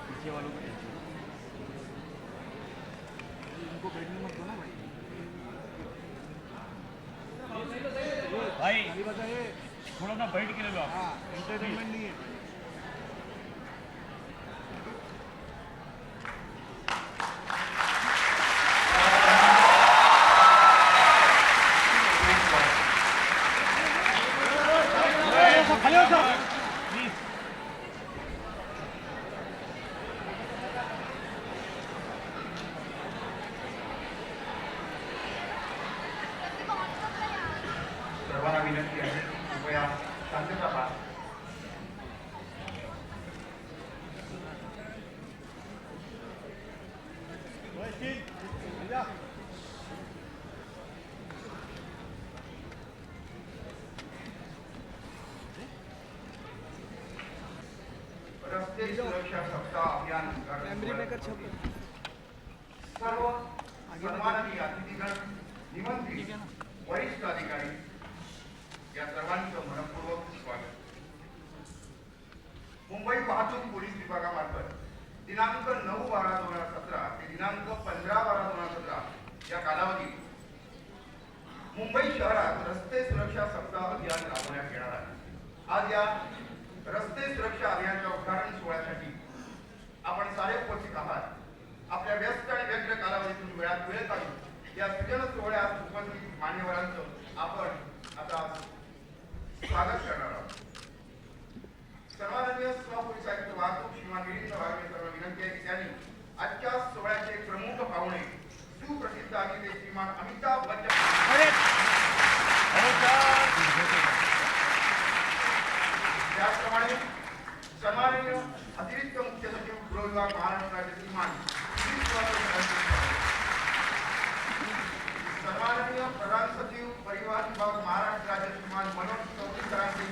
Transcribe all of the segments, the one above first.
पीछे वालों को इनको बैठने मत दो ना भाई थोड़ा ना बैठ के ले लो आप। हाँ, एंटरटेनमेंट नहीं है। सर्वांना विनंती आहे कृपया शांतता पाळा. रस्ते सुरक्षा सप्ताह अभियान सर्व सन्माननीय अतिथीगण, निमंत्रित वरिष्ठ अधिकारी या सर्वांचं मनपूर्वक स्वागत. मुंबई वाहतूक पोलीस विभागामार्फत दिनांक 9/12/2017 ते दिनांक 15/12/2017 या कालावधीत मुंबई शहरात रस्ते सुरक्षा सप्ताह अभियान राबवण्यात येणार आहे. आज या रस्ते सुरक्षा अभियानाच्या उद्घाटन सोहळ्यासाठी आपण सारे उपस्थित आहात. आपल्या व्यस्त आणि व्यग्र कालावधीतून वेळात वेळ काढून या सृजन सोहळ्यात उपस्थित मान्यवरांचं आपण आता स्वागत करणार आहोत. सन्माननीय सहपोलीस आयुक्त वाहतूक श्रीमान मिलिंद वाघरे सर्व विनंती आहे की त्यांनी आजच्या सोहळ्याचे प्रमुख पाहुणे सुप्रसिद्ध अभिनेते श्रीमान अमिताभ बच्चन त्याचप्रमाणे सन्माननीय अतिरिक्त मुख्य सचिव गृह विभाग महाराष्ट्र राज्य श्रीमान सन्माननीय प्रधान सचिव परिवहन विभाग महाराष्ट्र राज्य श्रीमान मनोज चौधरी सरांचे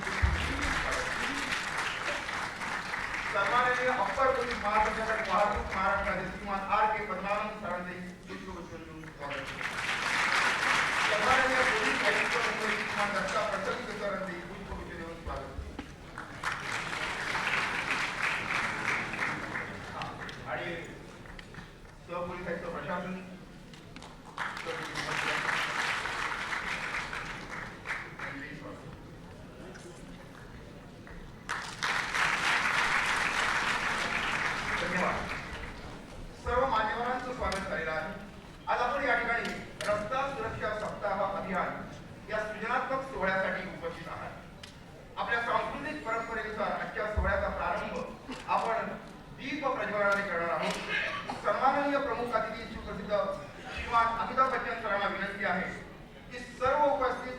सन्माननीय अप्पर पोलीस महासंचालक वाहतूक महाराष्ट्र राज्य श्रीमान R.K. पद्मानंद सरांचे स्वागत. सन्माननीय पोलीस आयुक्त मुंबई श्रीमान दत्ता प्रसन्न सरांचे पुष्पगुच्छ देऊन स्वागत. आणि सहपोलीस आयुक्त प्रशासन सर्व मान्यवरांचं स्वागत झालेलं आहे. आज आपण या ठिकाणी रस्ता सुरक्षा सप्ताह अभियान या सृजनात्मक सोहळ्यासाठी उपस्थित आहात. आपल्या सांस्कृतिक परंपरेनुसार आजच्या सोहळ्याचा प्रारंभ आपण दीप प्रज्वलनाने करणार आहोत. सन्माननीय प्रमुख अतिथी सुप्रसिद्ध श्रीमान अमिताभ बच्चन सरांना विनंती आहे की सर्व उपस्थित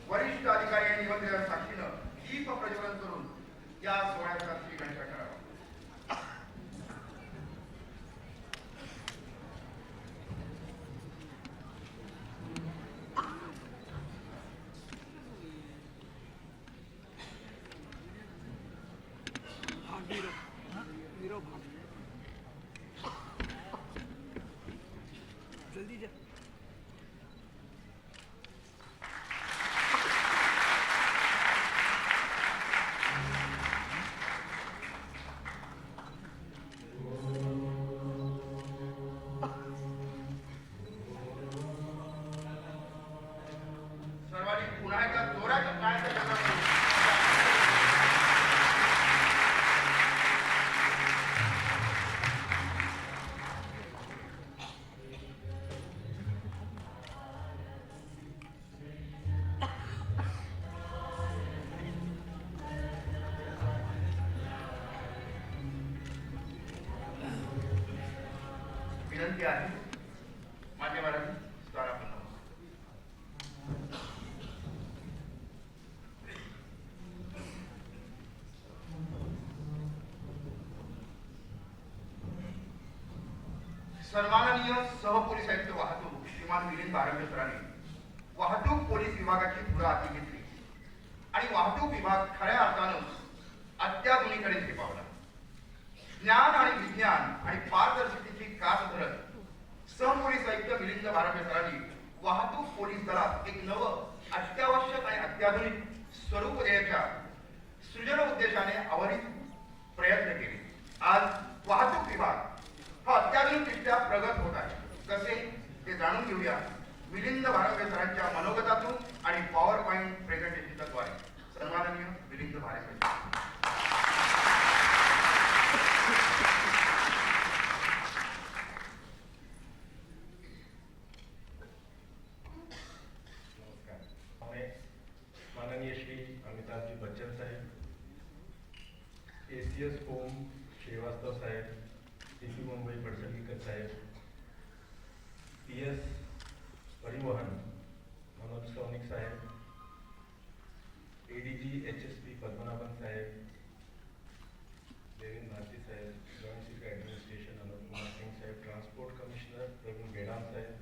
वरिष्ठ अधिकारी आणि निमंत्रितांच्या साक्षीनं दीप प्रज्वलन करून या सोहळ्याचा श्रीगणेश करावा. जल्दी जा. सर्वांनी पुन्हा एकदा जोराच्या टाळ्यांचा गजर करू. विनंती आहे मान्यवरांनी स्थानापन्न सन्माननीय सहपोलीस आयुक्त वाहतूक श्रीमान मिलिंद वाघरे सरांनी वाहतूक पोलीस विभागाची धुरा हाती घेतली आणि वाहतूक विभाग खऱ्या अर्थानं अत्याधुनिकडे झेपावला. ज्ञान आणि विज्ञान आणि पारदर्शकतेची कास धरत सहपोलीस आयुक्त मिलिंद वाघरे सरांनी वाहतूक पोलीस दलात एक नवं अत्यावश्यक आणि अत्याधुनिक स्वरूप देण्याच्या सृजन उद्देशाने अविरत प्रयत्न केले. आज वाहतूक विभाग हा अत्याधुनिकरित्या प्रगत होत आहे. कसे ते जाणून घेऊया मिलिंद भारंबे सरांच्या मनोगतातून आणि पॉवर पॉइंट प्रेझेंटेशनद्वारे. सन्माननीय मिलिंद भारंबे. माननीय श्री अमिताभ जी बच्चन साहेब, ACS होम श्रीवास्तव साहेब, TP मुंबई पडसलगीकर साहेब, PS परिवहन मनोज सौनिक साहेब, ADG HSP पद्मनाभन साहेब, देवेंद्र भारती साहेब, joint city administration Anup Kumar Singh साहेब, ट्रान्सपोर्ट कमिशनर प्रवीण गेडाम साहेब,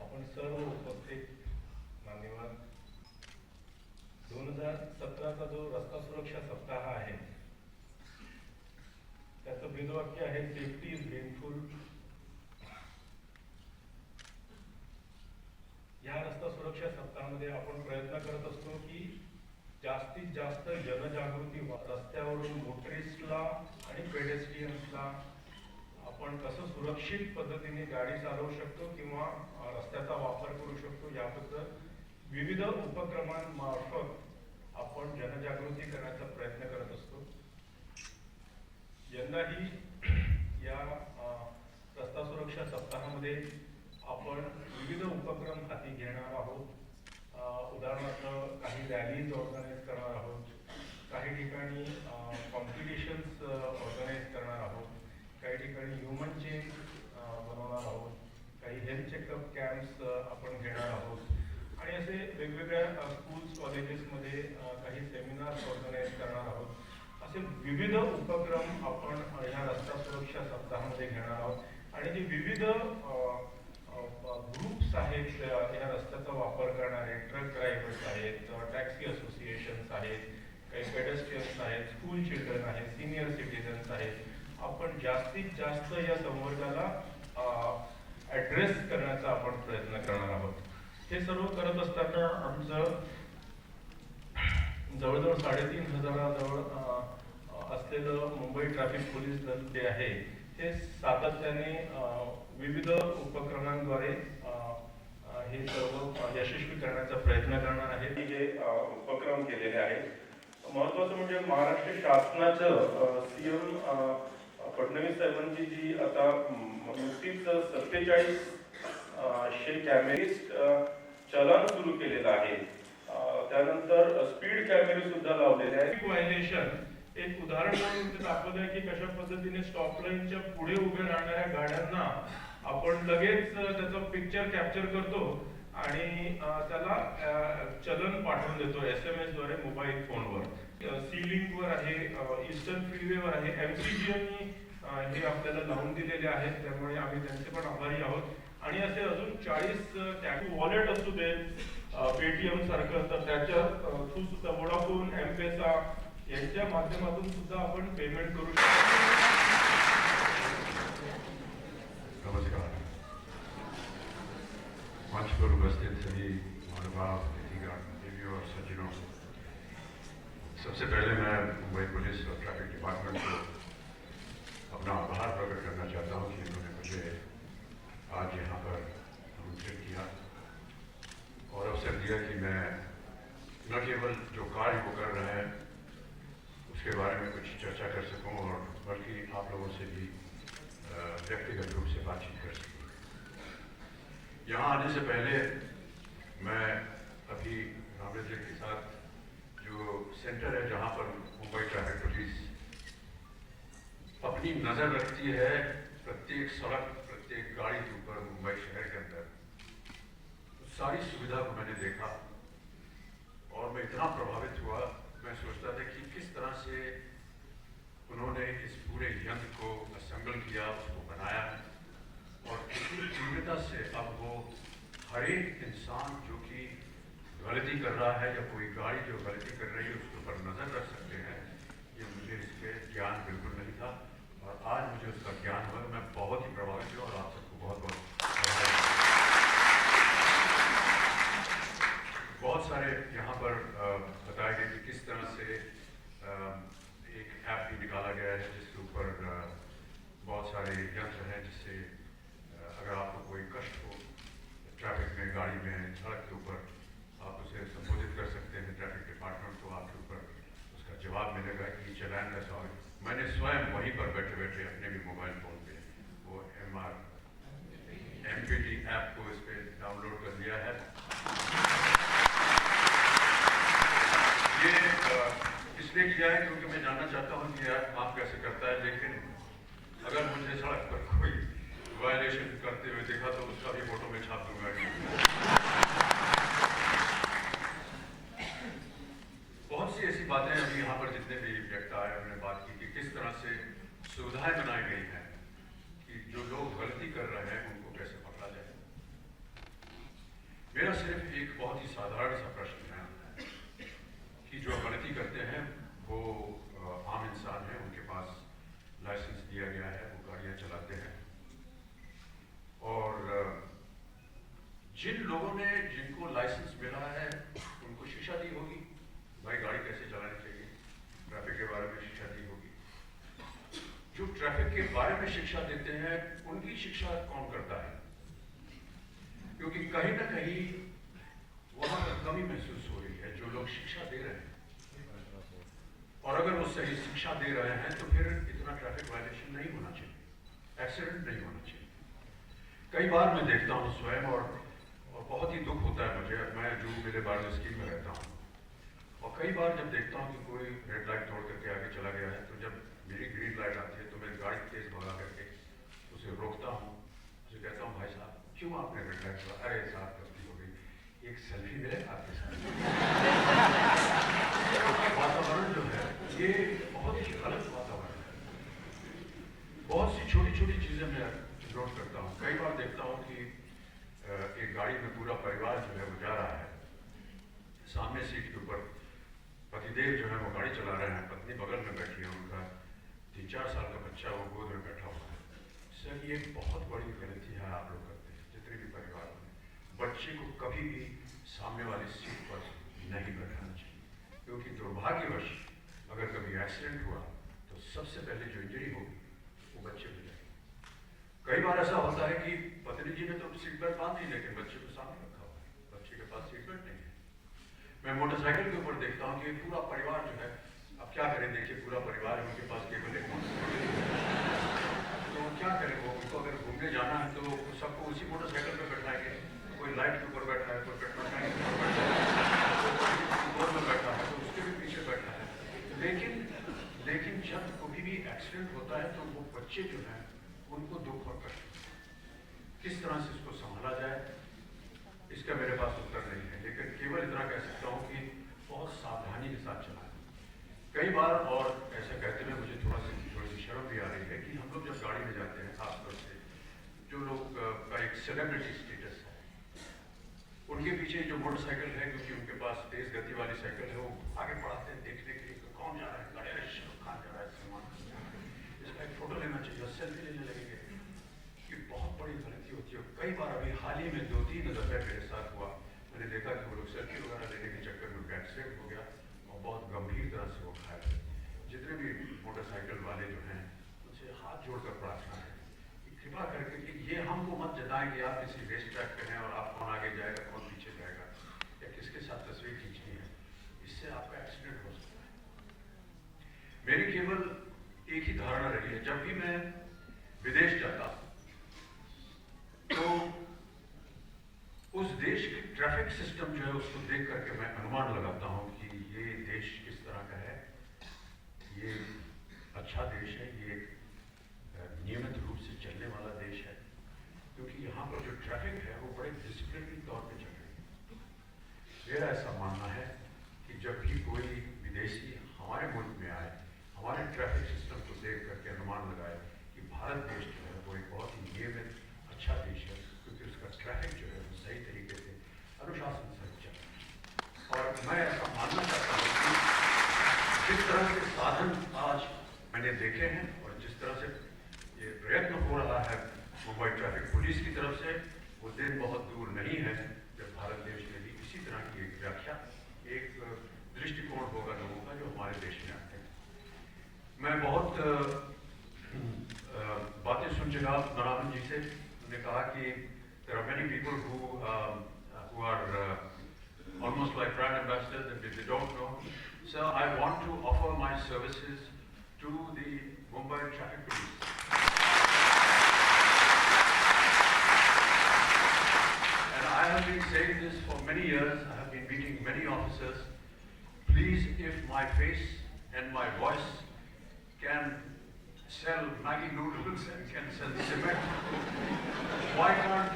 आपण सर्व उपस्थित मान्यवर. 2017चा जो रस्ता सुरक्षा सप्ताह आहे त्याचं ब्रीदवाक्य आहे सेफ्टी इज पेनफुल. या रस्ता सुरक्षा सप्ताहामध्ये आपण प्रयत्न करत असतो की जास्तीत जास्त जनजागृती रस्त्यावरून मोटरिस्टला आणि पेडेस्ट्रियन्सला आपण कसं सुरक्षित पद्धतीने गाडी चालवू शकतो किंवा रस्त्याचा वापर करू शकतो याबद्दल विविध उपक्रमांमार्फत आपण जनजागृती करण्याचा प्रयत्न करत असतो. यंदाही या रस्ता सुरक्षा सप्ताहामध्ये आपण विविध उपक्रम हाती घेणार आहोत. उदाहरणार्थ काही रॅलीज ऑर्गनाईज करणार आहोत, काही ठिकाणी कॉम्पिटिशन्स ऑर्गनाईज करणार आहोत, काही ठिकाणी ह्युमन चेन बनवणार आहोत, काही हेल्थ चेकअप कॅम्प्स आपण घेणार आहोत आणि असे वेगवेगळ्या स्कूल्स कॉलेजेसमध्ये काही सेमिनार्स ऑर्गनाईज करणार आहोत. असे विविध उपक्रम आपण ह्या रस्ता सुरक्षा सप्ताहामध्ये घेणार आहोत आणि जे विविध ग्रुप्स आहेत या रस्त्याचा वापर करणारे, ट्रक ड्रायव्हर्स आहेत, टॅक्सी असोसिएशन्स आहेत, काही पेडेस्ट्रियन्स आहेत, स्कूल चिल्ड्रन आहेत, सिनियर सिटीजन्स आहेत, आपण जास्तीत जास्त या संवर्गाला ॲड्रेस करण्याचा आपण प्रयत्न करणार आहोत. हे सर्व करत असताना आमचं जवळजवळ 3,500 जवळ असलेलं मुंबई ट्रॅफिक पोलीस दल जे आहे हे सातत्याने विविध उपक्रमांद्वारे हे सर्व यशस्वी करण्याचा प्रयत्न करणार आहे. हे उपक्रम केलेले आहेत. महत्त्वाचं म्हणजे महाराष्ट्र शासनाचं CM फडणवीस साहेबांची जी आता नुकतीच 4700 कॅमेरिस्ट चलन सुरू केलेलं आहे. त्यानंतर स्पीड कॅमेरे सुद्धा लावलेले आहेत. व्हायलेशन एक उदाहरण म्हणून दाखवलं आहे की कशा पद्धतीने स्टॉप लाईनच्या पुढे उभे राहणाऱ्या गाड्यांना आपण लगेच त्याचं पिक्चर कॅप्चर करतो आणि त्याला चलन पाठवून देतो SMS द्वारे मोबाईल फोनवर. सीलिंगवर आहे, ईस्टर्न फ्रीवेवर आहे, MCGM हे आपल्याला लावून दिलेले आहेत, त्यामुळे आम्ही त्यांचे पण आभारी आहोत. आणि असे अजून 40 वॉलेट असू दे पेटीएम सारखं, तर त्याच्या थ्रू सुद्धा वोडाफोन, M-Pesa यांच्या माध्यमातून सुद्धा आपण पेमेंट करू शकतो. नमस्कार. मंच पर उपस्थित सभी महानुभाव, देवियों और सज्जनों, सबसे पहले मैं मुंबई पुलिस और ट्रैफिक डिपार्टमेंट को अपना आभार प्रकट करना चाहता हूँ कि इन्होंने मुझे आज यहाँ पर आमंत्रित किया और अवसर दिया कि मैं न केवल जो कार्य वो कर रहे हैं उसके बारे में कुछ चर्चा कर सकूं और बल्कि आप लोगों से भी व्यक्तिगत रूप से बातचीत कर सकूं. यहाँ आने से पहले मैं अभी रामेंद्र के साथ जो सेंटर है जहाँ पर मुंबई ट्रैफिक पुलिस अपनी नज़र रखती है प्रत्येक सड़क, प्रत्येक गाड़ी के ऊपर मुंबई शहर के अंदर, सारी सुविधा को मैंने देखा और मैं इतना प्रभावित हुआ. मैं सोचता था कि किस तरह से उन्होंने इस पूरे यंत्र को असेंबल किया, उसको बनाया और कितनी तीव्रता से अब वो हर एक इंसान जो कि गलती कर रहा है या कोई गाड़ी जो गलती कर रही है उसके ऊपर नज़र रख सकते हैं. ये मुझे इसके ज्ञान बिल्कुल नहीं था और आज मुझे उसका ज्ञान हुआ. मैं बहुत ही प्रभावित हुआ और आप सबको बहुत बहुत सारे यहाँ पर बताया गया कि किस तरह से एक ऐप भी निकाला गया है जिसके ऊपर बहुत सारे यंत्र हैं जिससे अगर आपको कोई कष्ट हो ट्रैफिक में, गाड़ी में, सड़क के ऊपर, आप उसे संबोधित कर सकते हैं ट्रैफिक डिपार्टमेंट को, आपके ऊपर उसका जवाब मिलेगा कि चालान का सवाल। मैंने स्वयं वहीं पर बैठे बैठे अपने भी मोबाइल फ़ोन पे वो MPT ऐप को इस पर डाउनलोड कर लिया है। ये इसलिए किया है क्योंकि मैं जानना चाहता हूँ कि ऐप काम कैसे करता है, लेकिन अगर मुझे सड़क पर कोई वायलेशन करते हुए देखा तो उसका भी फोटो में छाप दूंगा। बहुत सी ऐसी बातें अभी यहाँ पर जितने भी व्यक्ति आए उन्होंने बात की कि किस तरह से सुविधाएं बनाई गई हैं कि जो लोग गलती कर रहे हैं उनको कैसे पकड़ा जाए। मेरा सिर्फ एक बहुत ही साधारण सा प्रश्न है कि जो गलती करते हैं वो आम इंसान है, उनके पास लाइसेंस दिया गया है, वो गाड़ियां चलाते हैं, और जिन लोगों ने जिनको लाइसेंस मिला है उनको शिक्षा दी होगी, भाई गाड़ी कैसे चलानी चाहिए, ट्रैफिक के बारे में शिक्षा दी होगी। जो ट्रैफिक के बारे में शिक्षा देते हैं उनकी शिक्षा कौन करता है? क्योंकि कहीं ना कहीं वहां पर कमी महसूस हो रही है। जो लोग शिक्षा दे रहे हैं, और अगर वो सही शिक्षा दे रहे हैं तो फिर इतना ट्रैफिक वायलेशन नहीं होना चाहिए, एक्सीडेंट नहीं होना चाहिए। कई बार मैं देखता हूँ स्वयं, और बहुत ही दुख होता है मुझे। मैं जुहू मेरे बार स्कीम में रहता हूँ, और कई बार जब देखता हूँ कि कोई रेड लाइट तोड़ करके आगे चला गया है, तो जब मेरी ग्रीन लाइट आती है तो मैं गाड़ी तेज भगा करके उसे रोकता हूँ, उसे कहता हूँ भाई साहब क्यों आपने रेड लाइट तोड़ा? अरे साहब गलती हो गई, एक सेल्फी मिले आपके साथ। वातावरण जो है ये बहुत ही गलत वातावरण है। बहुत सी छोटी छोटी चीजें मैं नोट करता हूँ। कई बार देखता हूँ कि एक गाड़ी में पूरा परिवार जो है वो जा रहा है, सामने सीट के ऊपर पतिदेव जो है वो गाड़ी चला रहे हैं, पत्नी बगल में बैठी है, उनका 3-4 साल का बच्चा वो गोद में बैठा हुआ है। सर ये बहुत बड़ी गलती है आप लोग करते हैं, जितने भी परिवार में बच्चे को कभी भी सामने वाली सीट पर नहीं बैठाना चाहिए, क्योंकि दुर्भाग्यवश अगर कभी एक्सीडेंट हुआ तो सबसे पहले जो इंजरी होगी वो बच्चे को जाएगी। कई बार ऐसा होता है कि पत्नी जी ने तो सीट बेल्ट बांध दी, लेकिन बच्चे को सामने रखा हुआ है, बच्चे के पास सीट बेल्ट नहीं है। मैं मोटरसाइकिल के ऊपर देखता हूँ कि पूरा परिवार जो है, अब क्या करें, देखिए पूरा परिवार है, उनके पास केवल एक मोटरसाइकिल, तो क्या करें वो, उनको अगर घूमने जाना है तो सबको उसी मोटरसाइकिल पे बैठाएंगे। कोई लाइट के ऊपर बैठा है, कोई पेट्रोल टैंक के ऊपर बैठा है, कोई में बैठा है, तो उसके भी पीछे बैठा है। लेकिन जब कभी भी एक्सीडेंट होता है तो वो बच्चे जो हैं उनको दुख और कष्ट, किस तरह से इसको संभाला जाए इसका मेरे पास उत्तर नहीं है, लेकिन केवल इतना कह सकता हूँ कि बहुत सावधानी के साथ चलाएं। कई बार, और ऐसा कहते हुए मुझे थोड़ी सी शर्म भी आ रही है कि हम लोग जब गाड़ी में जाते हैं, खासतौर से जो लोग का एक सेलिब्रिटी स्टेटस है, उनके पीछे जो मोटरसाइकिल है, क्योंकि उनके पास तेज गति वाली साइकिल है, वो आगे बढ़ाते हैं देखने के लिए कौन जा रहा है, गणेश खान जा रहा है, सलमान खान जा रहा है, इसका एक फोटो लेना चाहिए, सेल्फी लेने लगेंगे। ये बहुत बड़ी गलती होती है। कई बार अभी हाल ही में 2-3 दफे मेरे साथ हुआ, मैंने देखा कि वो लोग सेल्फी वगैरह लेने के चक्कर में एक्सीडेंट हो गया और बहुत गंभीर तरह से वो घायल है। जितने भी मोटरसाइकिल वाले जो हैं उनसे हाथ जोड़कर प्रार्थना है कि कृपा करके कि ये हमको मत जताएं कि आप किसी रेस ट्रैक पे हैं और आप कौन आगे जाएगा कौन पीछे जाएगा या किसके साथ तस्वीर खींचनी है, इससे आपका एक्सीडेंट हो सकता है। मेरी केवल एक ही धारणा रही है, जब भी मैं विदेश जाता हूं तो उस देश के ट्रैफिक सिस्टम जो है उसको देख करके मैं अनुमान लगाता हूं कि ये देश किस तरह का है, ये अच्छा देश है, ये नियमित रूप से चलने वाला देश है, क्योंकि यहाँ पर जो ट्रैफिक है वो बड़े डिसिप्लिन के तौर पे चल रही है। मेरा ऐसा मानना है कि जब भी कोई विदेशी हमारे मुल्क में आए, हमारे ट्रैफिक सिस्टम को देख करके अनुमान लगाए कि भारत देश जो है वो एक बहुत ही नियमित अच्छा देश है, क्योंकि उसका ट्रैफिक जो है वो सही तरीके से अनुशासन से चल रहा है। और मैं ऐसा मानना चाहता हूँ कि जिस तरह के साधन आज मैंने देखे हैं और जिस तरह से ये प्रयत्न हो रहा है मुंबई ट्रैफिक पुलिस की तरफ से, वो दिन बहुत दूर नहीं है जब भारत देश में भी इसी तरह की एक व्याख्या, एक दृष्टिकोण होगा लोगों का जो हमारे देश में आते हैं। मैं बहुत बातें सुन चुका नरामन जी से। उन्होंने कहा कि there are many people who are almost like brand ambassadors that they don't know. So I want to offer my services to the Mumbai Traffic Police. And I have been saying this for many years. I have been meeting many officers. Please, if my face and my voice can sell Maggi noodles and can sell cement, why can't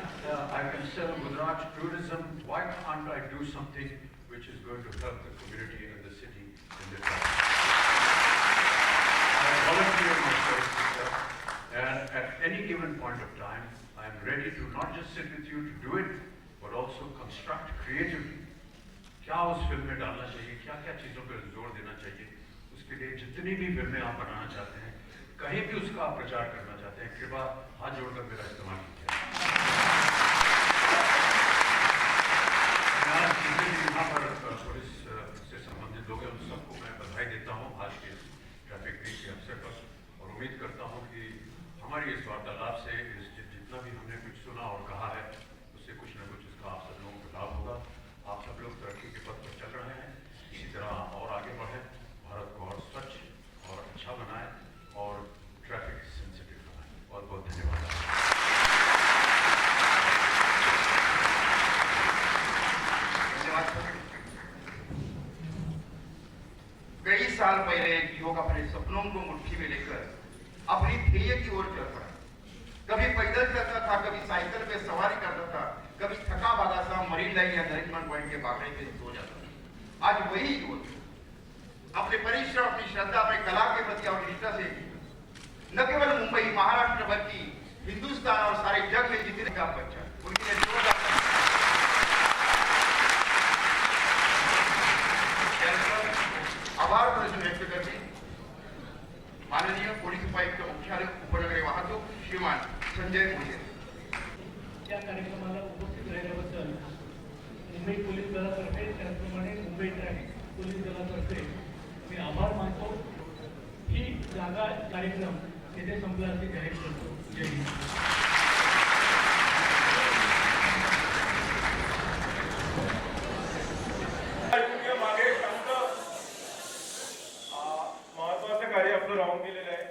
I can sell Gujarat tourism? Why can't I do something which is going to help the community and the city in the future? I volunteer my services, sir, and at any given point of time, I am ready to not just sit with you to do it, but also construct creatively. क्या उस film में डालना चाहिए, क्या क्या चीज़ों पर जोर देना चाहिए, उसके लिए जितनी भी फिल्में आप बनाना चाहते हैं, कहीं भी उसका आप प्रचार करना चाहते हैं, कृपया हाथ जोड़कर मेरा इस्तेमाल कीजिए। यहाँ पर पुलिस से संबंधित लोग हैं, उन सबको मैं बधाई देता हूँ आज के ट्रैफिक वीक के अवसर पर, और उम्मीद करता हूँ कि हमारी इस वार्तालाप से जितना भी हमने कुछ सुना और कहा है, उससे कुछ न कुछ इसका आप सब लोगों को लाभ होगा। आप सब लोग तरक्की के पथ पर चल रहे हैं, इसी तरह और आगे बढ़ें, भारत को और स्वच्छ और अच्छा बनाएं और ट्रैफिक सेंसिटिव बनाएं। बहुत बहुत धन्यवाद। कई साल पहले एक युवक अपने सपनों को मुट्ठी में लेकर अपनी ध्येय की ओर चल पड़ा। कभी पैदल चलता था, कभी साइकिल पे सवारी करता था, कभी थका भागा सा मरीन लाइन या नरिमन पॉइंट के बागड़े पे सो जाता था। आज वही युवक अपने परिश्रम, अपनी श्रद्धा, अपने कला के प्रति और निष्ठा से न केवल मुंबई, महाराष्ट्र बल्कि हिंदुस्तान और सारे जग में जितने का बच्चा उनके लिए आभार प्रश्न व्यक्त करते माननीय पोलीस उपायुक्त मुख्यालय उपनगरी वाहतूक श्रीमान संजय मोहिते। या कार्यक्रमाला उपस्थित राहिल्याबद्दल मुंबई पोलीस दलातर्फे, त्याचप्रमाणे मुंबई ट्रॅफिक पोलीस दलातर्फे मी आभार मानतो। ही जागा कार्यक्रम येथे संपला असे जाहीर करतो। जय हिंद। मागे महत्वाचं कार्य आपलं राहून गेलेलं आहे।